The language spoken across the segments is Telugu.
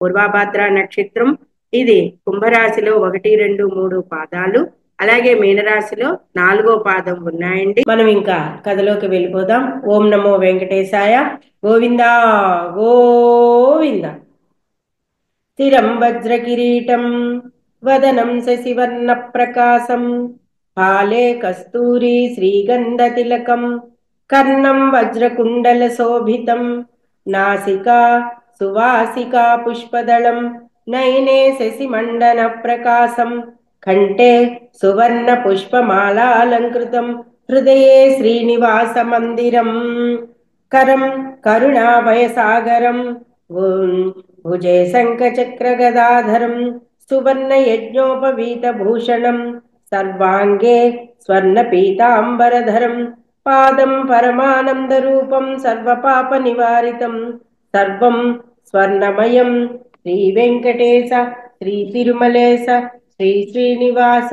పూర్వాభాద్ర నక్షత్రం ఇది కుంభరాశిలో 1, 2, 3 పాదాలు, అలాగే మీనరాశిలో 4వ పాదం ఉన్నాయండి. మనం ఇంకా కథలోకి వెళ్ళిపోదాం. ఓం నమో వెంకటేశాయ. గోవిందా గోవింద. స్థిరం వజ్రకిరీటం వదనం శశివర్ణ ప్రకాశం ఫాలే కస్తూరి శ్రీగంధతిలకం కర్ణం వజ్రకుండల శోభితం నాసికా సువాసికా పుష్పదళం నయనే శశిమండన ప్రకాశం కంఠే సువర్ణ పుష్పమాలాలంకృతం హృదయే శ్రీనివాస మందిరం కరం కరుణాభయసాగరం భుజే శంఖచక్రగదాధరం సువర్ణ యజ్ఞోపవీత భూషణం సర్వాంగే స్వర్ణ పీతాంబరధరం పాదం పరమానంద రూపం సర్వపాప నివారితం సర్వం స్వర్ణమయం శ్రీ వెంకటేశ శ్రీ తిరుమలేశ శ్రీ శ్రీనివాస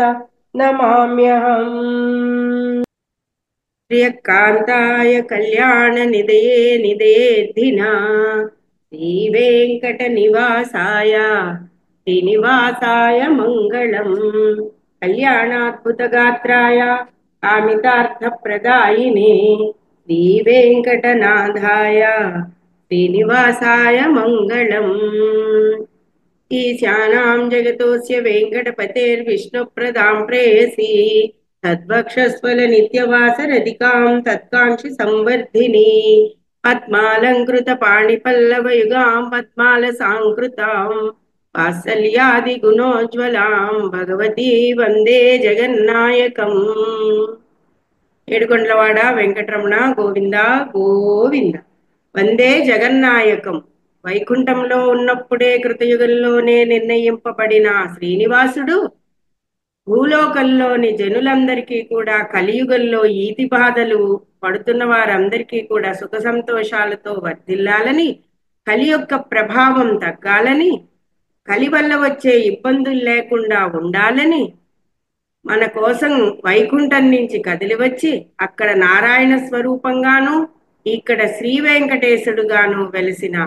నమామ్యహం. ప్రియకాంతాయ కళ్యాణ నిదయే నిదయేద్ధినా శ్రీ వెంకట నివాసాయ శ్రీనివాసాయ మంగళం. కళ్యాణాద్భుత గాత్రాయ కామితార్థ ప్రదాయినే శ్రీ వెంకటనాథాయ శ్రీనివాసాయ మంగళం. ఈశానాం జగతోస్య వెంకటపతేర్విష్ణుప్రదాం ప్రేయసి తద్వక్షస్వల నిత్యవాసరధికాం తత్కాంక్షి సంవర్ధిని పద్మాలంకృత పాణిపల్లవయుగాం పద్మాల సాంకృతాం వాత్సల్యాది గుణోజ్వలాం భగవతీ వందే జగన్నాయకం. ఏడుకొండలవాడ వెంకటరమణ గోవింద గోవింద. వందే జగన్నాయకం. వైకుంఠంలో ఉన్నప్పుడే కృతయుగంలోనే నిర్ణయింపబడిన శ్రీనివాసుడు భూలోకంలోని జనులందరికీ కూడా కలియుగంలో ఈతి బాధలు పడుతున్న వారందరికీ కూడా సుఖ సంతోషాలతో వర్ధిల్లాలని, కలి యొక్క ప్రభావం తగ్గాలని, కలి వల్ల వచ్చే ఇబ్బందులు లేకుండా ఉండాలని మన కోసం వైకుంఠం నుంచి కదిలి వచ్చి అక్కడ నారాయణ స్వరూపంగాను ఇక్కడ శ్రీ వెంకటేశుడుగాను వెలిసిన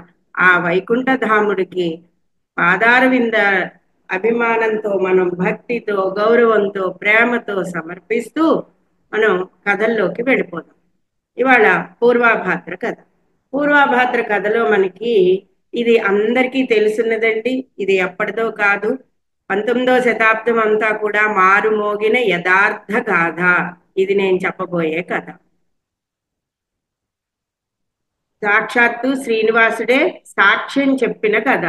ఆ వైకుంఠధాముడికి పాదారవింద అభిమానంతో మనం భక్తితో గౌరవంతో ప్రేమతో సమర్పిస్తూ మనం కథల్లోకి వెళ్ళిపోదాం. ఇవాళ పూర్వాభాద్ర కథ. పూర్వాభాద్ర కథలో మనకి ఇది అందరికీ తెలుసున్నదండి. ఇది ఎప్పటిదో కాదు, 19వ శతాబ్దం అంతా కూడా మారుమోగిన యథార్థ గాథ. ఇది నేను చెప్పబోయే కథ. సాక్షాత్తు శ్రీనివాసుడే సాక్ష్యం చెప్పిన కథ.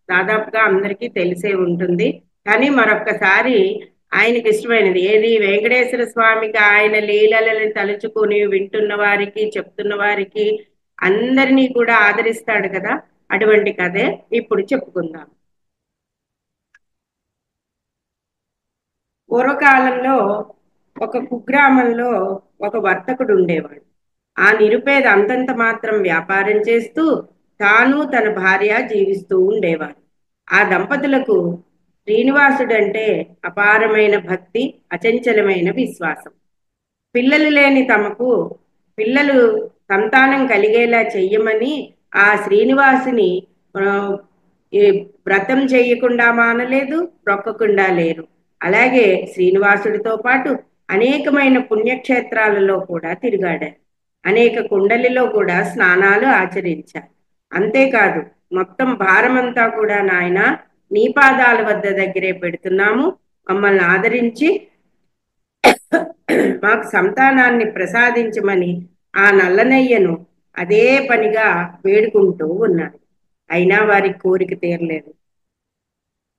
దాదాపుగా అందరికీ తెలిసే ఉంటుంది. కానీ మరొక్కసారి ఆయనకి ఇష్టమైనది ఏది, వెంకటేశ్వర స్వామికి ఆయన లీలలను తలుచుకుని వింటున్న వారికి చెప్తున్న వారికి అందరినీ కూడా ఆదరిస్తాడు కదా, అటువంటి కథే ఇప్పుడు చెప్పుకుందాం. పూర్వకాలంలో ఒక కుగ్రామంలో ఒక వర్తకుడు ఉండేవాడు. ఆ నిరుపేద అంతంత మాత్రం వ్యాపారం చేస్తూ తాను తన భార్య జీవిస్తూ ఉండేవారు. ఆ దంపతులకు శ్రీనివాసుడంటే అపారమైన భక్తి, అచంచలమైన విశ్వాసం. పిల్లలు లేని తమకు పిల్లలు సంతానం కలిగేలా చెయ్యమని ఆ శ్రీనివాసుని వ్రతం చేయకుండా మానలేదు, మొక్కకుండా లేరు. అలాగే శ్రీనివాసుడితో పాటు అనేకమైన పుణ్యక్షేత్రాలలో కూడా తిరిగాడారు. అనేక కుండలిలో కూడా స్నానాలు ఆచరించారు. అంతేకాదు, మొత్తం భారమంతా కూడా నాయన నీ పాదాల వద్ద దగ్గరే పెడుతున్నాము, మమ్మల్ని ఆదరించి మాకు సంతానాన్ని ప్రసాదించమని ఆ నల్లనయ్యను అదే పనిగా వేడుకుంటూ ఉన్నారు. అయినా వారి కోరిక తీరలేదు.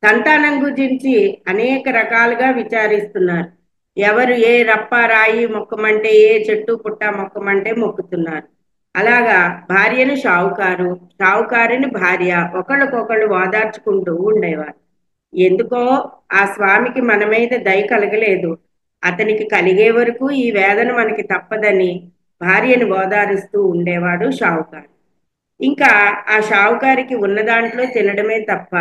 సంతానం గురించి అనేక రకాలుగా విచారిస్తున్నారు. ఎవరు ఏ రప్ప రాయి మొక్కమంటే, ఏ చెట్టు పుట్ట మొక్కమంటే మొక్కుతున్నారు. అలాగా భార్యను షావుకారు, షావుకారుని భార్య ఒకళ్ళకొకళ్ళు ఓదార్చుకుంటూ ఉండేవారు. ఎందుకో ఆ స్వామికి మన మీద దయ కలగలేదు. అతనికి కలిగే వరకు ఈ వేదన మనకి తప్పదని భార్యను ఓదారుస్తూ ఉండేవాడు షావుకారు. ఇంకా ఆ షావుకారికి ఉన్న దాంట్లో తినడమే తప్ప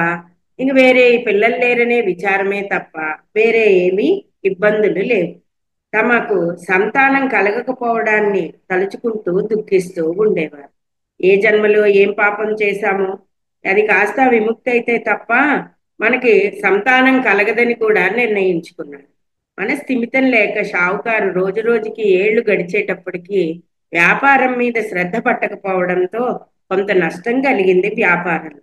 ఇంక వేరే పిల్లలు లేరనే విచారమే తప్ప వేరే ఏమీ ఇబ్బందులు లేవు. తమకు సంతానం కలగకపోవడాన్ని తలుచుకుంటూ దుఃఖిస్తూ ఉండేవారు. ఏ జన్మలో ఏం పాపం చేశామో, అది కాస్త విముక్తి అయితే తప్ప మనకి సంతానం కలగదని కూడా నిర్ణయించుకున్నాడు. మన స్థిమితం లేక షావుకారు రోజు రోజుకి ఏళ్లు గడిచేటప్పటికి వ్యాపారం మీద శ్రద్ధ పట్టకపోవడంతో కొంత నష్టం కలిగింది వ్యాపారం.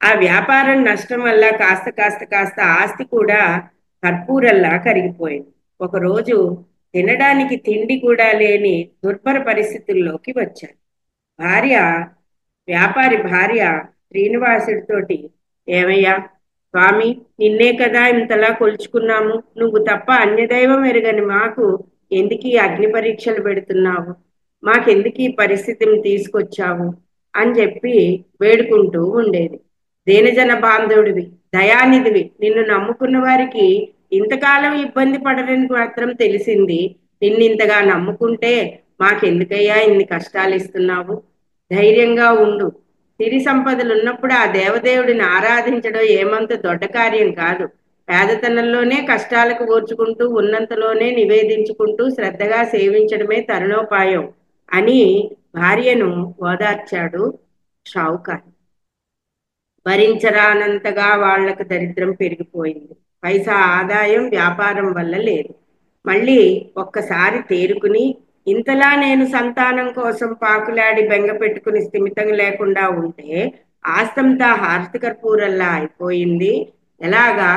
ఆ వ్యాపారం నష్టం వల్ల కాస్త ఆస్తి కూడా కర్పూరల్లా కరిగిపోయింది. ఒకరోజు తినడానికి తిండి కూడా లేని దుర్భర పరిస్థితుల్లోకి వచ్చాడు. భార్య వ్యాపారి భార్య శ్రీనివాసుడితోటి, ఏమయ్యా స్వామి, నిన్నే కదా ఇంతలా కొలుచుకున్నాము, నువ్వు తప్ప అన్యదైవం ఎరగని మాకు ఎందుకు ఈ అగ్ని పరీక్షలు పెడుతున్నావు, మాకెందుకు ఈ పరిస్థితిని తీసుకొచ్చావు అని చెప్పి వేడుకుంటూ ఉండేది. దీనజన బాంధవుడివి, దయానిధివి, నిన్ను నమ్ముకున్న వారికి ఇంతకాలం ఇబ్బంది పడరని మాత్రం తెలిసింది. నిన్నింతగా నమ్ముకుంటే మాకెందుకయ్యా ఇన్ని కష్టాలు ఇస్తున్నావు, ధైర్యంగా ఉండు. సిరి సంపదలు ఉన్నప్పుడు ఆ దేవదేవుడిని ఆరాధించడం ఏమంత దొడ్డ కార్యం కాదు. పేదతనంలోనే కష్టాలకు ఓర్చుకుంటూ ఉన్నంతలోనే నివేదించుకుంటూ శ్రద్ధగా సేవించడమే తరుణోపాయం అని భార్యను ఓదార్చాడు షావుకారు. భరించరానంతగా వాళ్లకు దరిద్రం పెరిగిపోయింది. పైసా ఆదాయం వ్యాపారం వల్ల లేదు. మళ్ళీ ఒక్కసారి తేరుకుని, ఇంతలా నేను సంతానం కోసం పాకులాడి బెంగ పెట్టుకుని స్థిమితం లేకుండా ఉంటే ఆస్తంతా హారతికర్పూరల్లా అయిపోయింది. ఎలాగా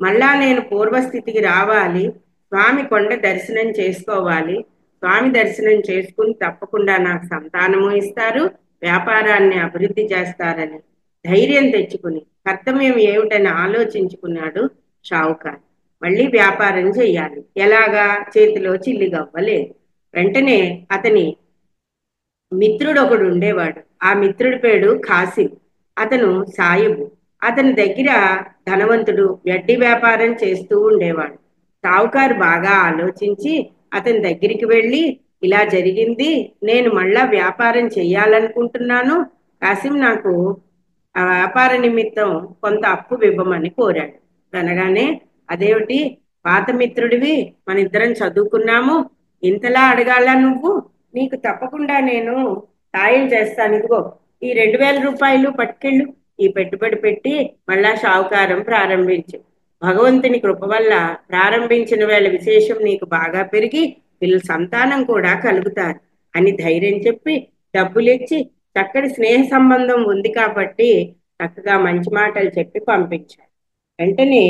మళ్ళా నేను పూర్వస్థితికి రావాలి, స్వామి కొండ దర్శనం చేసుకోవాలి, స్వామి దర్శనం చేసుకుని తప్పకుండా నాకు సంతానము ఇస్తారు, వ్యాపారాన్ని అభివృద్ధి చేస్తారని ధైర్యం తెచ్చుకుని కర్తవ్యం ఏమిటని ఆలోచించుకున్నాడు షావుకారు. మళ్ళీ వ్యాపారం చెయ్యాలి. ఎలాగా? చేతిలో చిల్లిగవ్వలేదు. వెంటనే అతని మిత్రుడు ఒకడు ఉండేవాడు. ఆ మిత్రుడి పేరు ఖాసిం. అతను సాయిబు. అతని దగ్గర ధనవంతుడు వడ్డీ వ్యాపారం చేస్తూ ఉండేవాడు. షావుకారు బాగా ఆలోచించి అతని దగ్గరికి వెళ్ళి, ఇలా జరిగింది, నేను మళ్ళా వ్యాపారం చెయ్యాలనుకుంటున్నాను, కాసిం నాకు ఆ వ్యాపార నిమిత్తం కొంత అప్పు ఇవ్వమని కోరాడు. అనగానే, అదేమిటి, పాత మిత్రుడివి, మన ఇద్దరం చదువుకున్నాము, ఇంతలా అడగాల నువ్వు, నీకు తప్పకుండా నేను సాయం చేస్తాను, ఇదిగో ఈ 2000 రూపాయలు పట్టుకెళ్ళు, ఈ పెట్టుబడి పెట్టి మళ్ళా షావుకారం ప్రారంభించు, భగవంతుని కృప వల్ల ప్రారంభించిన వేళ విశేషం నీకు బాగా పెరిగి పిల్లల సంతానం కూడా కలుగుతారు అని ధైర్యం చెప్పి డబ్బులిచ్చి, చక్కటి స్నేహ సంబంధం ఉంది కాబట్టి చక్కగా మంచి మాటలు చెప్పి పంపించాడు. వెంటనే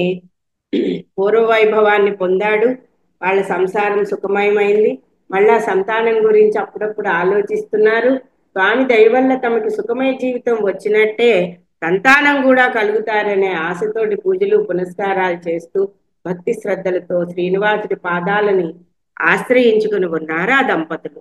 పూర్వ వైభవాన్ని పొందాడు. వాళ్ళ సంసారం సుఖమయమైంది. మళ్ళా సంతానం గురించి అప్పుడప్పుడు ఆలోచిస్తున్నారు. స్వామి దయ వల్ల తమకి సుఖమయ జీవితం వచ్చినట్టే సంతానం కూడా కలుగుతారనే ఆశతోటి పూజలు పునస్కారాలు చేస్తూ భక్తి శ్రద్ధలతో శ్రీనివాసుడి పాదాలని ఆశ్రయించుకుని ఉన్నారు ఆ దంపతులు.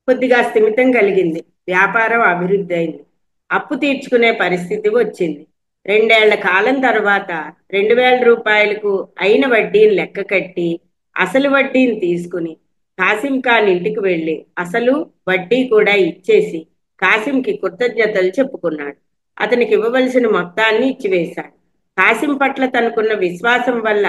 కొద్దిగా స్థిమితం కలిగింది. వ్యాపారం అభివృద్ధి అయింది. అప్పు తీర్చుకునే పరిస్థితి వచ్చింది. 2 ఏళ్ల కాలం తర్వాత 2000 రూపాయలకు అయిన వడ్డీని లెక్క కట్టి అసలు వడ్డీని తీసుకుని కాసిం ఖాన్ ఇంటికి వెళ్ళి అసలు వడ్డీ కూడా ఇచ్చేసి కాసింకి కృతజ్ఞతలు చెప్పుకున్నాడు. అతనికి ఇవ్వవలసిన మొత్తాన్ని ఇచ్చివేశాడు. కాసిం పట్ల తనకున్న విశ్వాసం వల్ల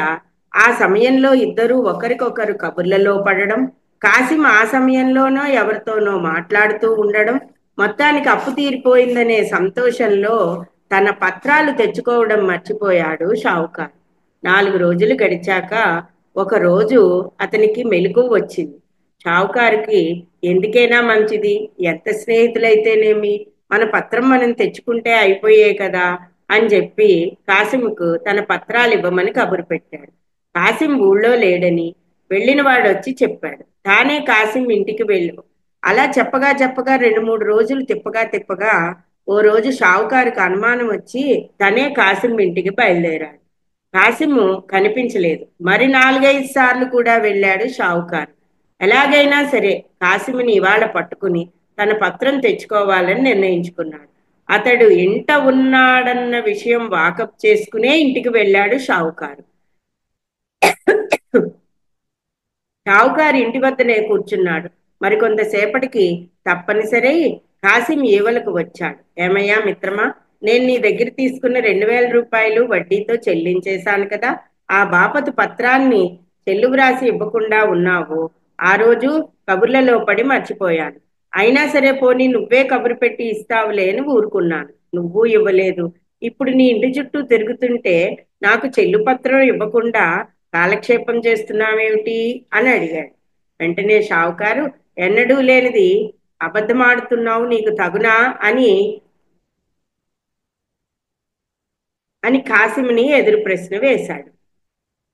ఆ సమయంలో ఇద్దరూ ఒకరికొకరు కబుర్లలో పడడం, కాసిం ఆ సమయంలోనో ఎవరితోనో మాట్లాడుతూ ఉండడం, మొత్తానికి అప్పు తీరిపోయిందనే సంతోషంలో తన పత్రాలు తెచ్చుకోవడం మర్చిపోయాడు షావుకారు. 4 రోజులు గడిచాక ఒక రోజు అతనికి మెలకువ వచ్చింది. షావుకారుకి ఎందుకైనా మంచిది, ఎంత స్నేహితులైతేనేమి, మన పత్రం మనం తెచ్చుకుంటే అయిపోయే కదా అని చెప్పి కాసింకు తన పత్రాలు ఇవ్వమని కబురు పెట్టాడు. కాసిం ఊళ్ళో లేడని వెళ్ళిన వాడు వచ్చి చెప్పాడు. తానే కాసిం ఇంటికి వెళ్ళు. అలా చెప్పగా 2-3 రోజులు తిప్పగా ఓ రోజు షావుకారుకి అనుమానం వచ్చి తనే కాసిం ఇంటికి బయలుదేరాడు. కాసిము కనిపించలేదు. మరి 4-5 సార్లు కూడా వెళ్ళాడు షావుకారు. ఎలాగైనా సరే కాసిముని ఇవాళ పట్టుకుని తన పత్రం తెచ్చుకోవాలని నిర్ణయించుకున్నాడు. అతడు ఇంట ఉన్నాడన్న విషయం వాకప్ చేసుకునే ఇంటికి వెళ్ళాడు షావుకారు. షావుకారు ఇంటి వద్దనే కూర్చున్నాడు. మరికొంతసేపటికి తప్పనిసరి కాసిం ఈవలకు వచ్చాడు. ఏమయ్యా మిత్రమా, నేను నీ దగ్గర తీసుకున్న 2000 రూపాయలు వడ్డీతో చెల్లించేశాను కదా, ఆ బాపతు పత్రాన్ని చెల్లువ్రాసి ఇవ్వకుండా ఉన్నావు. ఆ రోజు కబుర్లలో పడి మర్చిపోయాను. అయినా సరే పోనీ నువ్వే కబురు పెట్టి ఇస్తావులే అని ఊరుకున్నాను. నువ్వు ఇవ్వలేదు. ఇప్పుడు నీ ఇంటి చుట్టూ తిరుగుతుంటే నాకు చెల్లుపత్రం ఇవ్వకుండా కాలక్షేపం చేస్తున్నావేమిటి అని అడిగాడు. వెంటనే షావుకారు, ఎన్నడూ లేనిది అబద్ధమాడుతున్నావు, నీకు తగునా అని అని కాసిముని ఎదురు ప్రశ్న వేశాడు.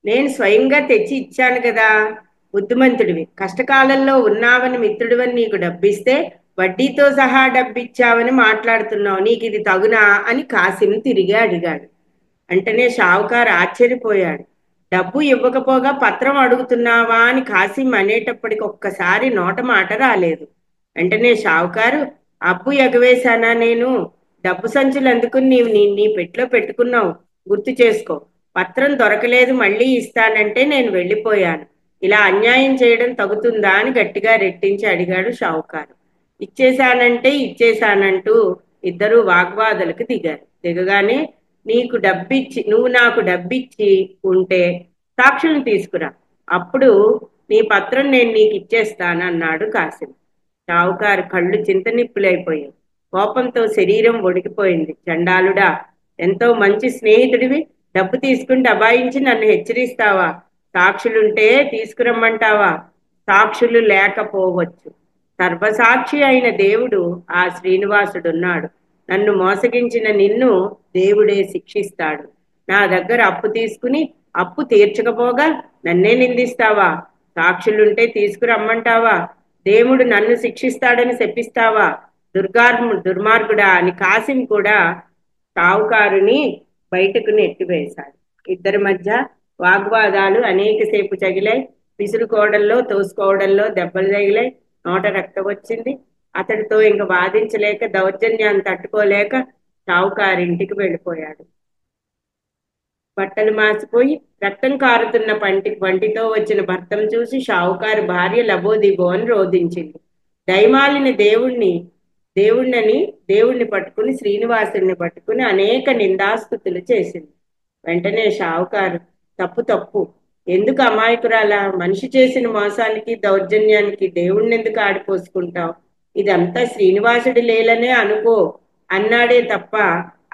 నేను స్వయంగా తెచ్చి ఇచ్చాను కదా. బుద్ధిమంతుడివి. కష్టకాలంలో ఉన్నావని మిత్రుడివని నీకు డబ్బిస్తే వడ్డీతో సహా డబ్బిచ్చావని మాట్లాడుతున్నావు. నీకు ఇది తగునా అని కాసిం తిరిగి అడిగాడు. అంటనే షావుకారు ఆశ్చర్యపోయాడు. డబ్బు ఇవ్వకపోగా పత్రం అడుగుతున్నావా అని కాసిం అనేటప్పటికి ఒక్కసారి నోట మాట రాలేదు. వెంటనే షావుకారు, అప్పు ఎగవేశానా నేను? డబ్బు సంచులు అందుకుని నీవు నీ పెట్లో పెట్టుకున్నావు, గుర్తు చేసుకో. పత్రం దొరకలేదు, మళ్ళీ ఇస్తానంటే నేను వెళ్ళిపోయాను. ఇలా అన్యాయం చేయడం తగుతుందా అని గట్టిగా రెట్టించి అడిగాడు షావుకారు. ఇచ్చేశానంటే ఇచ్చేశానంటూ ఇద్దరూ వాగ్వాదులకు దిగారు. దిగగానే, నువ్వు నాకు డబ్బిచ్చి ఉంటే సాక్షులను తీసుకురా, అప్పుడు నీ పత్రం నేను నీకు ఇచ్చేస్తానన్నాడు కాసిం. షావుకారు కళ్ళు చింతనిప్పులైపోయాయి. కోపంతో శరీరం వణికిపోయింది. చండాలుడా, ఎంతో మంచి స్నేహితుడివి, డబ్బు తీసుకుని దబాయించి నన్ను హెచ్చరిస్తావా? సాక్షులుంటే తీసుకురమ్మంటావా? సాక్షులు లేకపోవచ్చు. సర్వసాక్షి అయిన దేవుడు ఆ శ్రీనివాసుడున్నాడు. నన్ను మోసగించిన నిన్ను దేవుడే శిక్షిస్తాడు. నా దగ్గర అప్పు తీసుకుని అప్పు తీర్చకపోగా నన్నే నిందిస్తావా? సాక్షులుంటే తీసుకురమ్మంటావా? దేవుడు నన్ను శిక్షిస్తాడని శపిస్తావా? దుర్మార్గుడా అని కాసిం కూడా షావుకారుని బయటకు నెట్టివేశాడు. ఇద్దరి మధ్య వాగ్వాదాలు అనేక సేపు చగిలాయి. విసురుకోవడంలో తోసుకోవడంలో దెబ్బలు తగిలాయి. నోట రక్తం వచ్చింది. అతడితో ఇంక వాదించలేక, దౌర్జన్యాన్ని తట్టుకోలేక షావుకారింటికి వెళ్ళిపోయాడు. బట్టలు మాసిపోయి రక్తం కారుతున్న వంటితో వచ్చిన భర్తను చూసి షావుకారు భార్య లబోదిబో అని రోధించింది. దైమాలిని దేవుణ్ణి పట్టుకుని, శ్రీనివాసుని పట్టుకుని అనేక నిందాస్తుతులు చేసింది. వెంటనే షావుకారు, తప్పు, ఎందుకు అమాయకురాలా? మనిషి చేసిన మోసానికి దౌర్జన్యానికి దేవుణ్ణెందుకు ఆడిపోసుకుంటావు? ఇదంతా శ్రీనివాసుడి లేలనే అనుకో అన్నాడే తప్ప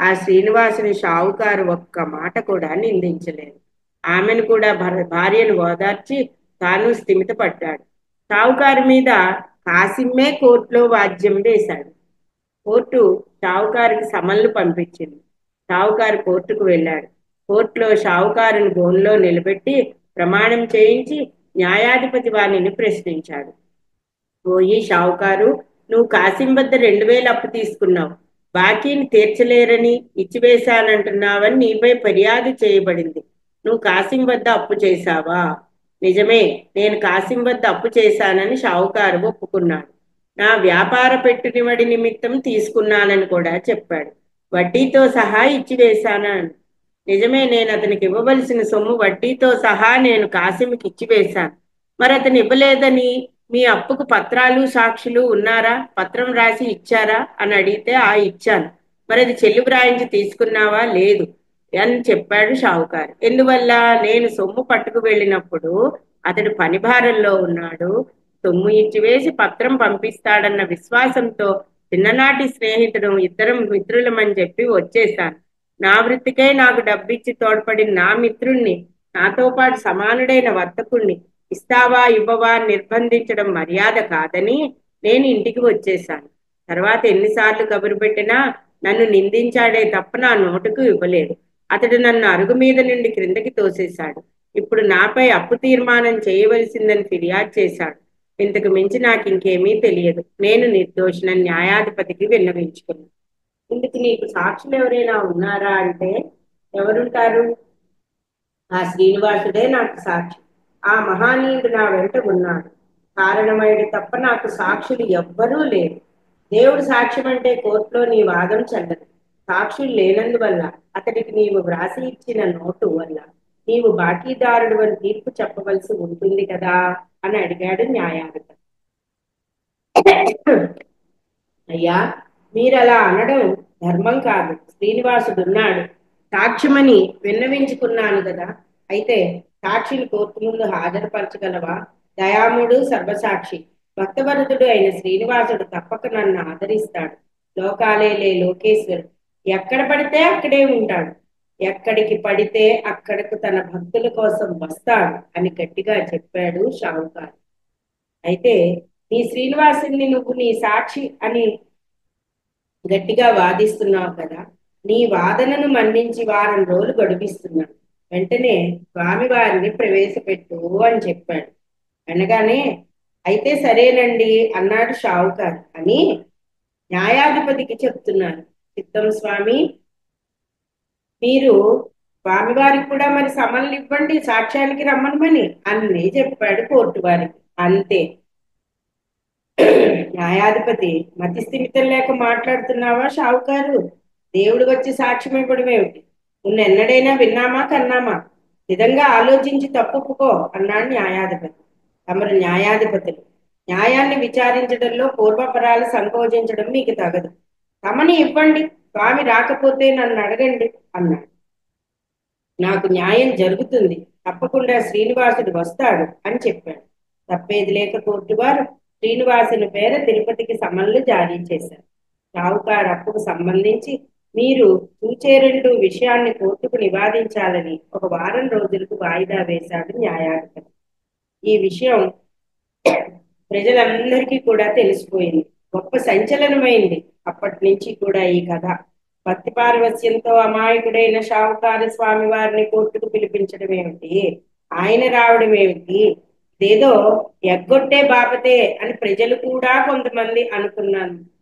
ఆ శ్రీనివాసుని షావుకారు ఒక్క మాట కూడా నిందించలేదు. ఆమెను కూడా భార్యను ఓదార్చి తాను స్థిమిత పడ్డాడు. షావుకారు మీద కాసిమ్మే కోర్టులో వాద్యం వేశాడు. కోర్టు షావుకారుకి సమన్లు పంపించింది. షావుకారు కోర్టుకు వెళ్ళాడు. కోర్టులో షావుకారుని బోన్లో నిలబెట్టి ప్రమాణం చేయించి న్యాయాధిపతి వారిని ప్రశ్నించాడు. ఓయి షావుకారు, నువ్వు కాసిం వద్ద 2000 అప్పు తీసుకున్నావు. బాకీని తీర్చలేరని ఇచ్చివేశానంటున్నావని నీపై ఫిర్యాదు చేయబడింది. నువ్వు కాసిం వద్ద అప్పు చేశావా? నిజమే, నేను కాసిం వద్ద అప్పు చేశానని షావుకారు ఒప్పుకున్నాడు. నా వ్యాపార పెట్టుబడి నిమిత్తం తీసుకున్నానని కూడా చెప్పాడు. వడ్డీతో సహా ఇచ్చివేశానని. నిజమే, నేను అతనికి ఇవ్వవలసిన సొమ్ము వడ్డీతో సహా నేను కాసింకి ఇచ్చివేశాను. మరి అతను ఇవ్వలేదని మీ అప్పుకు పత్రాలు సాక్షులు ఉన్నారా? పత్రం రాసి ఇచ్చారా అని అడిగితే ఇచ్చాను. మరి అది చెల్లి వ్రాయించి తీసుకున్నావా? లేదు అని చెప్పాడు షావుకారు. ఎందువల్ల? నేను సొమ్ము పట్టుకు వెళ్ళినప్పుడు అతడు పని భారంలో ఉన్నాడు. సొమ్ము ఇచ్చివేసి పత్రం పంపిస్తాడన్న విశ్వాసంతో చిన్ననాటి స్నేహితుడు, ఇద్దరం మిత్రులమని చెప్పి వచ్చేశాను. నా వృత్తికై నాకు డబ్బిచ్చి తోడ్పడిన నా మిత్రుణ్ణి, నాతో పాటు సమానుడైన వర్తకుణ్ణి ఇస్తావా ఇవ్వవా నిర్బంధించడం మర్యాద కాదని నేను ఇంటికి వచ్చేశాను. తర్వాత ఎన్నిసార్లు కబురు పెట్టినా నన్ను నిందించాడే తప్ప నా నోటుకు ఇవ్వలేదు. అతడు నన్ను అరుగు మీద నుండి క్రిందకి తోసేశాడు. ఇప్పుడు నాపై అప్పు తీర్మానం చేయవలసిందని ఫిర్యాదు చేశాడు. ఇంతకు మించి నాకు ఇంకేమీ తెలియదు. నేను నిర్దోషినని న్యాయాధిపతికి విన్నవించుకున్నాను. ఇందుకు నీకు సాక్షులు ఎవరైనా ఉన్నారా అంటే, ఎవరుంటారు? ఆ శ్రీనివాసుడే నాకు సాక్షి. ఆ మహానీయుడు నా వెంట ఉన్నాడు. కారణమైడు తప్ప నాకు సాక్షులు ఎవ్వరూ లేరు. దేవుడు సాక్ష్యం అంటే కోర్టులో నీ వాదం చెల్లదు. సాక్షులు లేనందువల్ల, అతడికి నీవు వ్రాసి ఇచ్చిన నోటు వల్ల నీవు బాకీదారుడు అని తీర్పు చెప్పవలసి ఉంటుంది కదా అని అడిగాడు న్యాయాధిపతి. అయ్యా, మీరలా అనడం ధర్మం కాదు. శ్రీనివాసుడున్నాడు, సాక్ష్యమని విన్నవించుకున్నాను కదా. అయితే సాక్షిని కోర్టు ముందు హాజరుపరచగలవా? దయాముడు సర్వసాక్షి. భక్తవరదుడు అయిన శ్రీనివాసుడు తప్పక నన్ను ఆదరిస్తాడు. లోకాలేలే లోకేశ్వరుడు ఎక్కడ పడితే అక్కడే ఉంటాడు. ఎక్కడికి పడితే అక్కడకు తన భక్తుల కోసం వస్తాడు అని గట్టిగా చెప్పాడు షావుకారు. అయితే నీ శ్రీనివాసుని నువ్వు నీ సాక్షి అని గట్టిగా వాదిస్తున్నావు కదా, నీ వాదనను మన్నించి వారం రోజులు గడిపిస్తున్నాను. వెంటనే స్వామివారిని ప్రవేశపెట్టు అని చెప్పాడు. అనగానే అయితే సరేనండి అన్నాడు షావుకారు. అని న్యాయాధిపతికి చెప్తున్నాను, చిత్తం స్వామి, మీరు స్వామివారికి కూడా మరి సమన్లు ఇవ్వండి, సాక్ష్యానికి రమ్మనమని అన్నీ చెప్పాడు కోర్టు వారికి. అంతే. న్యాయాధిపతి మతి స్థిమితం లేక మాట్లాడుతున్నావా షావుకారు? దేవుడు వచ్చి సాక్ష్యం ఇవ్వడం ఏమిటి? ఎన్నడైనా విన్నామా కన్నామా? నిజంగా ఆలోచించి తప్పుకో అన్నాడు న్యాయాధిపతి. తమరు న్యాయాధిపతులు, న్యాయాన్ని విచారించడంలో పూర్వపరాలు సంకోచించడం మీకు తగదు. తమని ఇవ్వండి, స్వామి రాకపోతే నన్ను అడగండి అన్నాడు. నాకు న్యాయం జరుగుతుంది, తప్పకుండా శ్రీనివాసుడు వస్తాడు అని చెప్పాడు. తప్పేది లేక కోర్టు వారు శ్రీనివాసుని పేర తిరుపతికి సమన్లు జారీ చేశారు. షావుకారు అప్పుకు సంబంధించి మీరు చూచే రెండు విషయాన్ని కోర్టుకు నివాదించాలని ఒక వారం రోజులకు వాయిదా వేశాడు న్యాయాధిపతి. ఈ విషయం ప్రజలందరికీ కూడా తెలిసిపోయింది. గొప్ప సంచలనమైంది. అప్పటి నుంచి కూడా ఈ కథ భక్తి పారవస్యంతో అమాయకుడైన షావుకారు స్వామి వారిని కోర్టుకు పిలిపించడం ఏమిటి, ఆయన రావడం ఏమిటి, ఇదేదో ఎగ్గొట్టే బాపతే అని ప్రజలు కూడా కొంతమంది అనుకున్న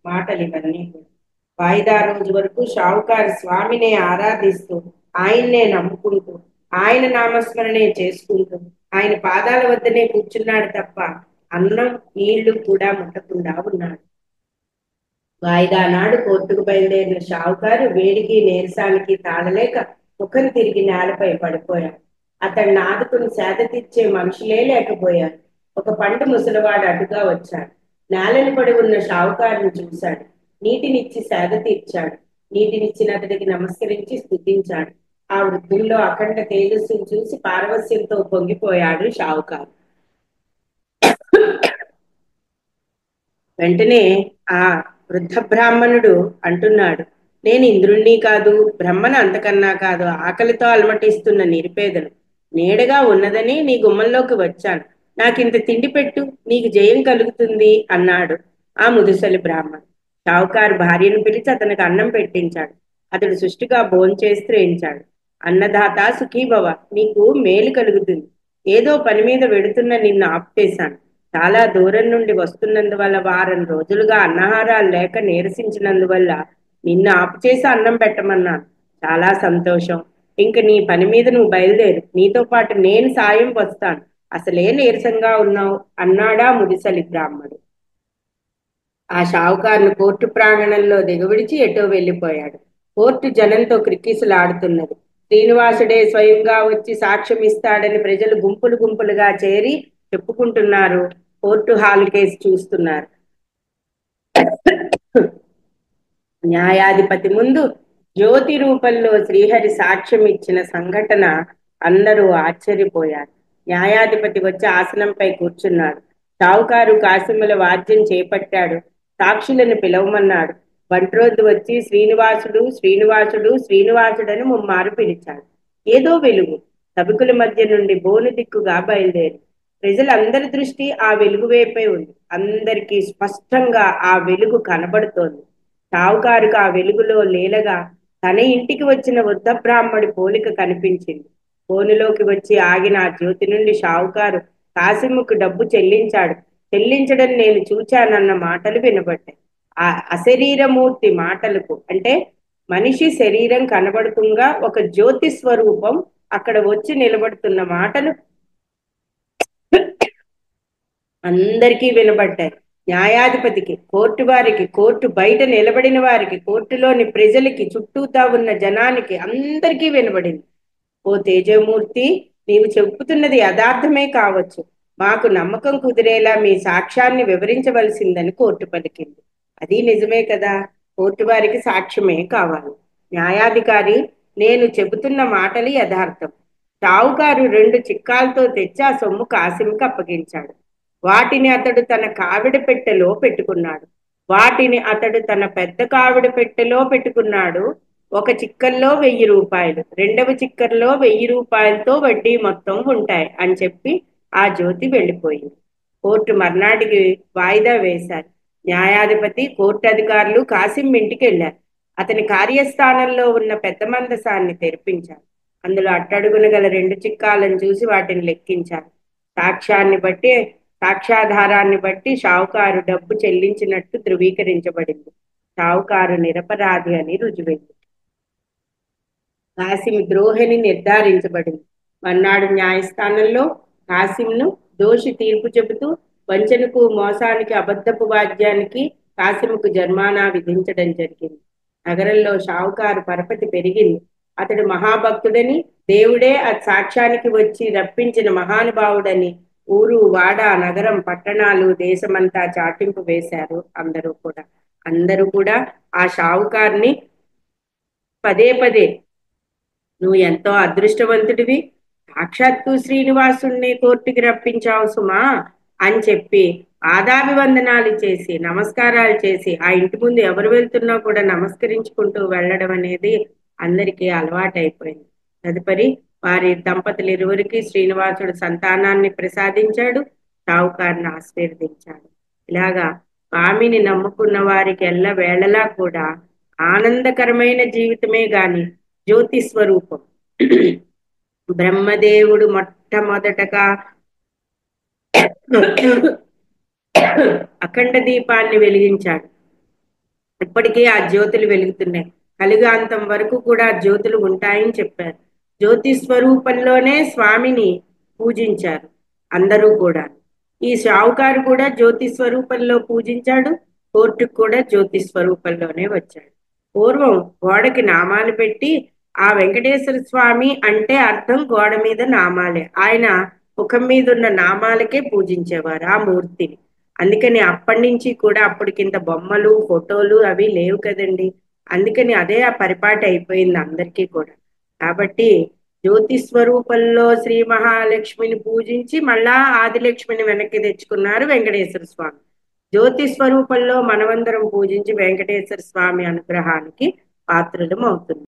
మాటలు ఇవన్నీ. వాయిదా రోజు వరకు షావుకారు స్వామినే ఆరాధిస్తూ, ఆయన్నే నమ్ముకుంటూ, ఆయన నామస్మరణే చేసుకుంటూ, ఆయన పాదాల వద్దనే కూర్చున్నాడు తప్ప అన్నం నీళ్లు కూడా ముట్టకుండా ఉన్నాడు. వాయిదా నాడు కోర్టుకు బయలుదేరిన షావుకారు వేడికి నీరసానికి తాళలేక ముఖం తిరిగి నేలపై పడిపోయాడు. అతన్ని ఆదుకుని సేద తీర్చే మనుషులే లేకపోయారు. ఒక పండు ముసలివాడు అడ్డుగా వచ్చాడు. నేలను పడి ఉన్న షావుకారుని చూశాడు. నీటినిచ్చి సేద తీర్చాడు. నీటినిచ్చిన అతడికి నమస్కరించి స్తుతించాడు. ఆ వృద్ధుల్లో అఖండ తేజస్సును చూసి పారవస్యంతో పొంగిపోయాడు షావుకారు. వెంటనే ఆ వృద్ధ బ్రాహ్మణుడు అంటున్నాడు, నేను ఇంద్రుణ్ణి కాదు, బ్రహ్మను అంతకన్నా కాదు, ఆకలితో అలమటిస్తున్న నిరుపేదను. నీడగా ఉన్నదని నీ గుమ్మంలోకి వచ్చాను. నాకింత తిండి పెట్టు, నీకు జయం కలుగుతుంది అన్నాడు ఆ ముదుసలి బ్రాహ్మణుడు. షావుకారు భార్యను పిలిచి అతనికి అన్నం పెట్టించాడు. అతడు సుష్టిగా భోంచేసి త్రేయించాడు. అన్నదాత సుఖీభవ, నీకు మేలు కలుగుతుంది. ఏదో పని మీద వెడుతున్న నిన్ను ఆపుచేశాను. చాలా దూరం నుండి వస్తున్నందువల్ల వారం రోజులుగా అన్నహారాలు లేక నీరసించినందువల్ల నిన్ను ఆపుచేసి అన్నం పెట్టమన్నాను. చాలా సంతోషం. ఇంక నీ పని మీద నువ్వు బయలుదేరు, నీతో పాటు నేను సాయం వస్తాను. అసలే నీరసంగా ఉన్నావు అన్నాడా ముదిసలి బ్రాహ్మడు. ఆ షావుకారును కోర్టు ప్రాంగణంలో దిగవిడిచి ఎటో వెళ్ళిపోయాడు. కోర్టు జనంతో క్రిక్కిసులాడుతున్నది. శ్రీనివాసుడే స్వయంగా వచ్చి సాక్ష్యం ఇస్తాడని ప్రజలు గుంపులు గుంపులుగా చేరి చెప్పుకుంటున్నారు. కోర్టు హాల్ కేసు చూస్తున్నారు. న్యాయాధిపతి ముందు జ్యోతి రూపంలో శ్రీహరి సాక్ష్యం ఇచ్చిన సంఘటన అందరూ ఆశ్చర్యపోయారు. న్యాయాధిపతి వచ్చి ఆసనంపై కూర్చున్నాడు. షావుకారు కాసిముల వాద్యం చేపట్టాడు. సాక్షులను పిలవమన్నాడు. బంట్రోద్దు వచ్చి శ్రీనివాసుడు శ్రీనివాసుడు శ్రీనివాసుడని ముమ్మారు పిలిచాడు. ఏదో వెలుగు సభికుల మధ్య నుండి బోను దిక్కుగా బయలుదేరి ప్రజలందరి దృష్టి ఆ వెలుగు వైపే ఉంది. అందరికీ స్పష్టంగా ఆ వెలుగు కనబడుతోంది. షావుకారుకు ఆ వెలుగులో లీలగా తన ఇంటికి వచ్చిన వృద్ధ బ్రాహ్మడి పోలిక కనిపించింది. బోనులోకి వచ్చి ఆగిన ఆ జ్యోతి నుండి షావుకారు కాసిముకు డబ్బు చెల్లించడం నేను చూచానన్న మాటలు వినబడ్డాయి. ఆ అశరీరమూర్తి మాటలకు, అంటే మనిషి శరీరం కనబడుతుంగా ఒక జ్యోతి స్వరూపం అక్కడ వచ్చి నిలబడుతున్న మాటలు అందరికీ వినబడ్డాయి. న్యాయాధిపతికి, కోర్టు వారికి, కోర్టు బయట నిలబడిన వారికి, కోర్టులోని ప్రజలకి, చుట్టూతా ఉన్న జనానికి అందరికీ వినబడింది. ఓ తేజమూర్తి, నీవు చెప్పుతున్నది యథార్థమే కావచ్చు. మాకు నమ్మకం కుదిరేలా మీ సాక్ష్యాన్ని వివరించవలసిందని కోర్టు పలికింది. అది నిజమే కదా, కోర్టు వారికి సాక్ష్యమే కావాలి. న్యాయాధికారి, నేను చెబుతున్న మాటలు యథార్థం. షావుకారు 2 చిక్కాలతో తెచ్చి ఆ సొమ్ము కాసిముకు అప్పగించాడు. వాటిని అతడు తన కావిడి పెట్టెలో పెట్టుకున్నాడు. వాటిని అతడు తన పెద్ద కావిడి పెట్టెలో పెట్టుకున్నాడు. ఒక చిక్కల్లో 1000 రూపాయలు, రెండవ చిక్కర్లో 1000 రూపాయలతో వడ్డీ మొత్తం ఉంటాయి అని చెప్పి ఆ జ్యోతి వెళ్ళిపోయింది. కోర్టు మర్నాటికి వాయిదా వేశారు. న్యాయాధిపతి, కోర్టు అధికారులు కాసిం ఇంటికి వెళ్ళారు. అతని కార్యస్థానంలో ఉన్న పెద్ద మందసాన్ని తెరిపించారు. అందులో అట్టడుగున గల 2 చిక్కాలను చూసి వాటిని లెక్కించారు. సాక్ష్యాధారాన్ని బట్టి షావుకారు డబ్బు చెల్లించినట్టు ధృవీకరించబడింది. షావుకారు నిరపరాధి అని రుజువైంది. కాసిం ద్రోహిని నిర్ధారించబడింది. మర్నాడు న్యాయస్థానంలో కాసింను దోషి తీర్పు చెబుతూ వంచనకు, మోసానికి, అబద్ధపు వాద్యానికి కాసిముకు జరిమానా విధించడం జరిగింది. నగరంలో షావుకారు పరపతి పెరిగింది. అతడు మహాభక్తుడని, దేవుడే సాక్ష్యానికి వచ్చి రప్పించిన మహానుభావుడని ఊరు, వాడ, నగరం, పట్టణాలు, దేశమంతా చాటింపు వేశారు. అందరూ కూడా ఆ షావుకార్ని పదే పదే, నువ్వు ఎంతో అదృష్టవంతుడివి, సాక్షాత్తు శ్రీనివాసుణ్ణి కోర్టుకి రప్పించావు సుమా అని చెప్పి పాదాభివందనాలు చేసి, నమస్కారాలు చేసి, ఆ ఇంటి ముందు ఎవరు వెళ్తున్నా కూడా నమస్కరించుకుంటూ వెళ్ళడం అనేది అందరికీ అలవాటైపోయింది. తదుపరి వారి దంపతులు ఇరువురికి శ్రీనివాసుడు సంతానాన్ని ప్రసాదించాడు, షావుకారుని ఆశీర్వదించాడు. ఇలాగా స్వామిని నమ్ముకున్న వారికి ఎల్ల వేళలా కూడా ఆనందకరమైన జీవితమే గాని జ్యోతి స్వరూపం. బ్రహ్మదేవుడు మొట్టమొదటగా అఖండ దీపాన్ని వెలిగించాడు. ఇప్పటికీ ఆ జ్యోతులు వెలుగుతున్నాయి. కలిగాంతం వరకు కూడా జ్యోతులు ఉంటాయని చెప్పారు. జ్యోతి స్వరూపంలోనే స్వామిని పూజించారు అందరూ కూడా. ఈ షావుకారు కూడా జ్యోతి స్వరూపంలో పూజించాడు. కోర్టుకు కూడా జ్యోతి స్వరూపంలోనే వచ్చాడు. పూర్వం గోడకి నామాలు పెట్టి, ఆ వెంకటేశ్వర స్వామి అంటే అర్థం గోడ మీద నామాలే. ఆయన ముఖం మీద ఉన్న నామాలకే పూజించేవారు ఆ మూర్తిని. అందుకని అప్పటి నుంచి కూడా, అప్పటికింత బొమ్మలు, ఫోటోలు అవి లేవు కదండి. అందుకని అదే ఆ పరిపాటి అయిపోయింది అందరికీ కూడా. కాబట్టి జ్యోతి స్వరూపంలో శ్రీ మహాలక్ష్మిని పూజించి మళ్ళా ఆదిలక్ష్మిని వెనక్కి తెచ్చుకున్నారు వెంకటేశ్వర స్వామి. జ్యోతి స్వరూపంలో మనమందరం పూజించి వెంకటేశ్వర స్వామి అనుగ్రహానికి పాత్రులం అవుతుంది.